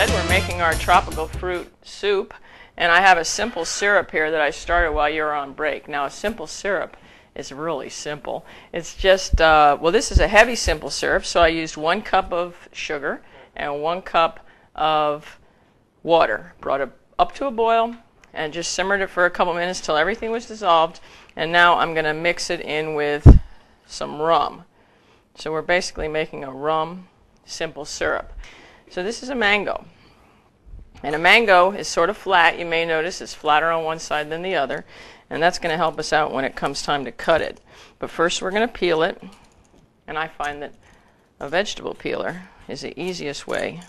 We're making our tropical fruit soup, and I have a simple syrup here that I started while you were on break. Now, a simple syrup is really simple. It's just, well, this is a heavy simple syrup, so I used 1 cup of sugar and 1 cup of water. Brought it up to a boil and just simmered it for a couple minutes till everything was dissolved. And now I'm going to mix it in with some rum. So we're basically making a rum simple syrup. So this is a mango. And a mango is sort of flat. You may notice it's flatter on one side than the other. And that's going to help us out when it comes time to cut it. But first we're going to peel it. And I find that a vegetable peeler is the easiest way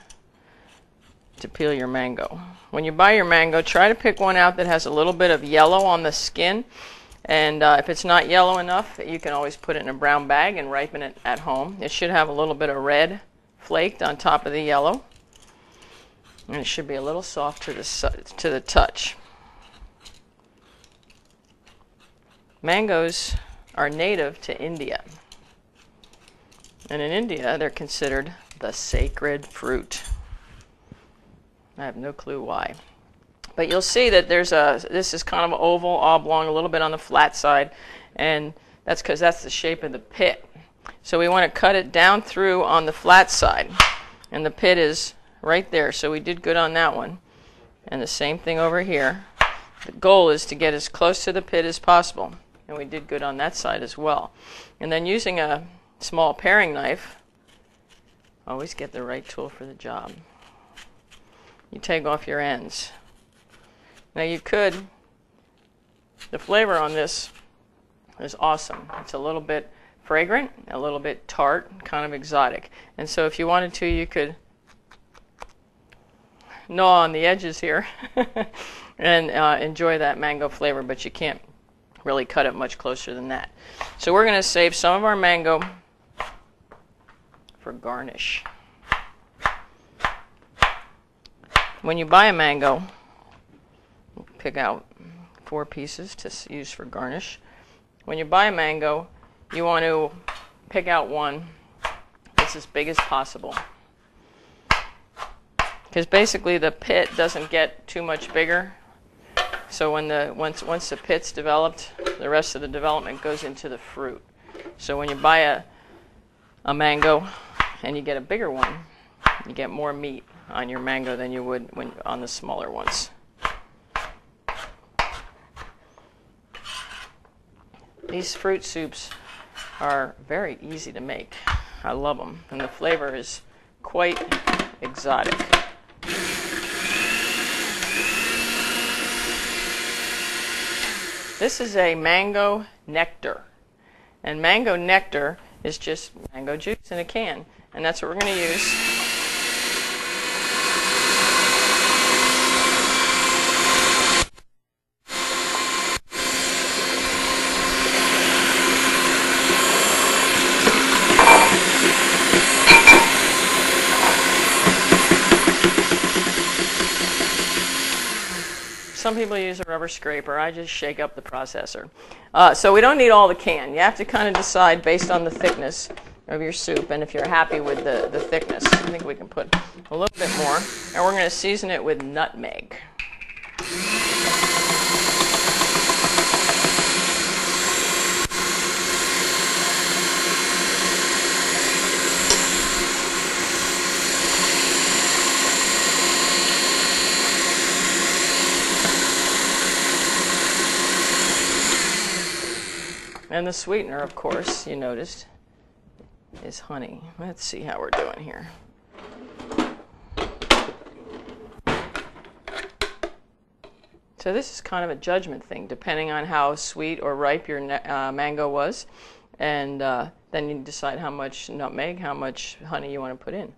to peel your mango. When you buy your mango, try to pick one out that has a little bit of yellow on the skin. And if it's not yellow enough, you can always put it in a brown bag and ripen it at home. It should have a little bit of red flaked on top of the yellow. And it should be a little soft to the touch. Mangoes are native to India. And in India, they're considered the sacred fruit. I have no clue why. But you'll see that this is kind of oval, oblong, a little bit on the flat side, and that's because that's the shape of the pit. So we want to cut it down through on the flat side, and the pit is right there, so we did good on that one. And the same thing over here. The goal is to get as close to the pit as possible, and we did good on that side as well. And then using a small paring knife, always get the right tool for the job. You take off your ends. Now you could, the flavor on this is awesome. It's a little bit fragrant, a little bit tart, kind of exotic. And so if you wanted to, you could gnaw on the edges here and enjoy that mango flavor, but you can't really cut it much closer than that. So we're going to save some of our mango for garnish. When you buy a mango, pick out 4 pieces to use for garnish. When you buy a mango, you want to pick out one that's as big as possible. Because basically the pit doesn't get too much bigger. So once the pit's developed, the rest of the development goes into the fruit. So when you buy a mango and you get a bigger one, you get more meat on your mango than you would on the smaller ones. These fruit soups are very easy to make. I love them, and the flavor is quite exotic. This is a mango nectar, and mango nectar is just mango juice in a can, and that's what we're going to use. Some people use a rubber scraper. I just shake up the processor. So we don't need all the can. You have to kind of decide based on the thickness of your soup and if you're happy with the thickness. I think we can put a little bit more. And we're going to season it with nutmeg. And the sweetener, of course, you noticed, is honey. Let's see how we're doing here. So this is kind of a judgment thing, depending on how sweet or ripe your mango was. And then you decide how much nutmeg, how much honey you want to put in.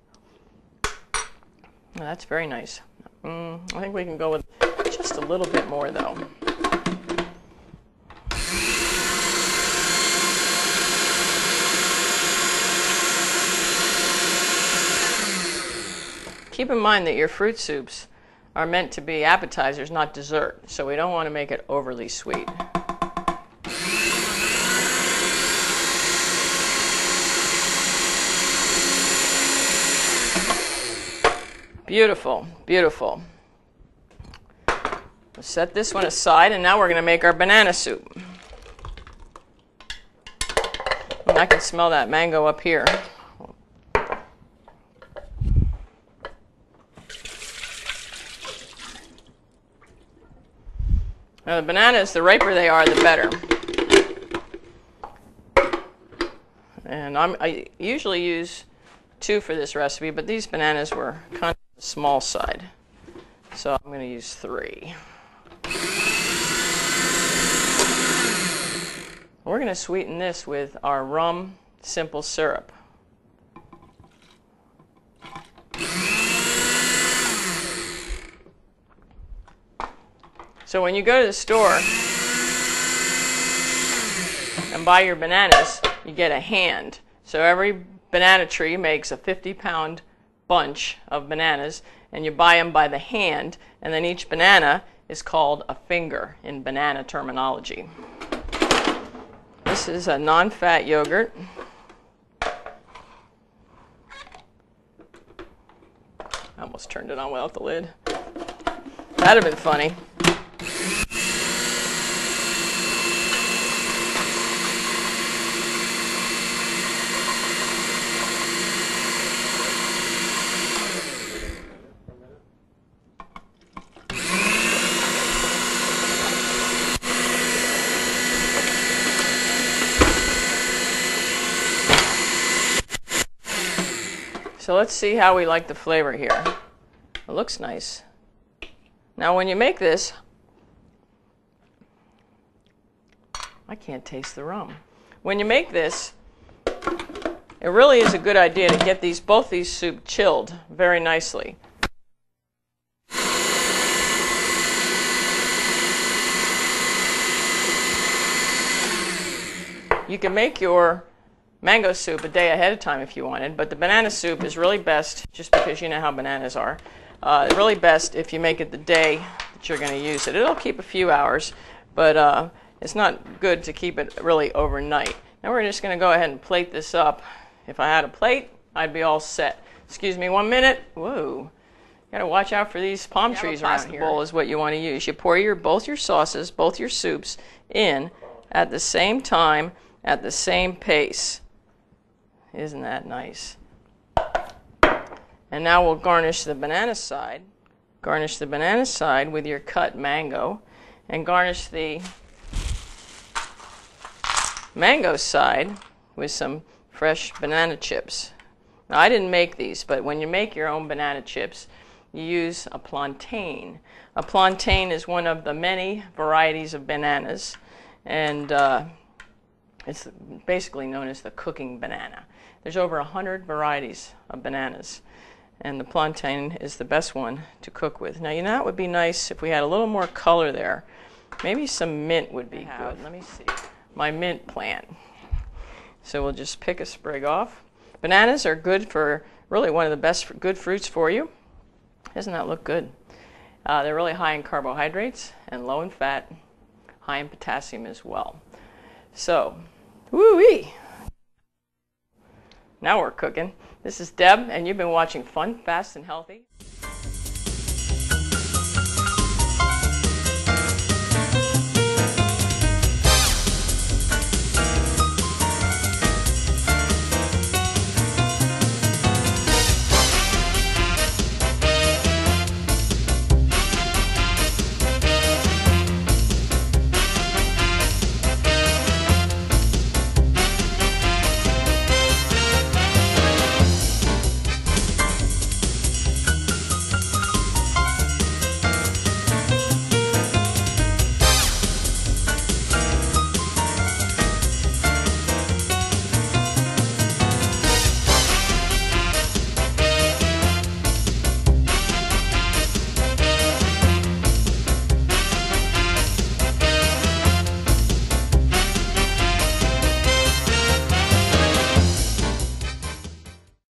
Well, that's very nice. I think we can go with just a little bit more, though. Keep in mind that your fruit soups are meant to be appetizers, not dessert, so we don't want to make it overly sweet. Beautiful, beautiful. We'll set this one aside, and now we're going to make our banana soup. And I can smell that mango up here. Now the bananas, the riper they are, the better. And I usually use 2 for this recipe, but these bananas were kind of the small side. So I'm going to use 3. We're going to sweeten this with our rum simple syrup. So when you go to the store and buy your bananas, you get a hand. So every banana tree makes a 50-pound bunch of bananas, and you buy them by the hand, and then each banana is called a finger in banana terminology. This is a non-fat yogurt. I almost turned it on without the lid. That'd have been funny. So let's see how we like the flavor here. It looks nice. Now when you make this, I can't taste the rum. When you make this, it really is a good idea to get both these soup chilled very nicely. You can make your mango soup a day ahead of time if you wanted, but the banana soup is really best, just because you know how bananas are, really best if you make it the day that you're going to use it. It'll keep a few hours, but it's not good to keep it really overnight. Now we're just going to go ahead and plate this up. If I had a plate, I'd be all set. Excuse me 1 minute. Whoa. Got to watch out for these palm trees around here. Bowl is what you want to use. You pour both your sauces, both your soups in at the same time, at the same pace. Isn't that nice? And now we'll garnish the banana side. Garnish the banana side with your cut mango, and garnish the mango side with some fresh banana chips. Now I didn't make these, but when you make your own banana chips, you use a plantain. A plantain is one of the many varieties of bananas, and it's basically known as the cooking banana. There's over 100 varieties of bananas, and the plantain is the best one to cook with. Now, you know, it would be nice if we had a little more color there. Maybe some mint would be good. Let me see. My mint plant. So we'll just pick a sprig off. Bananas are good for, really one of the best good fruits for you. Doesn't that look good? They're really high in carbohydrates and low in fat, high in potassium as well. So, woo-wee! Now we're cooking. This is Deb, and you've been watching Fun, Fast, and Healthy.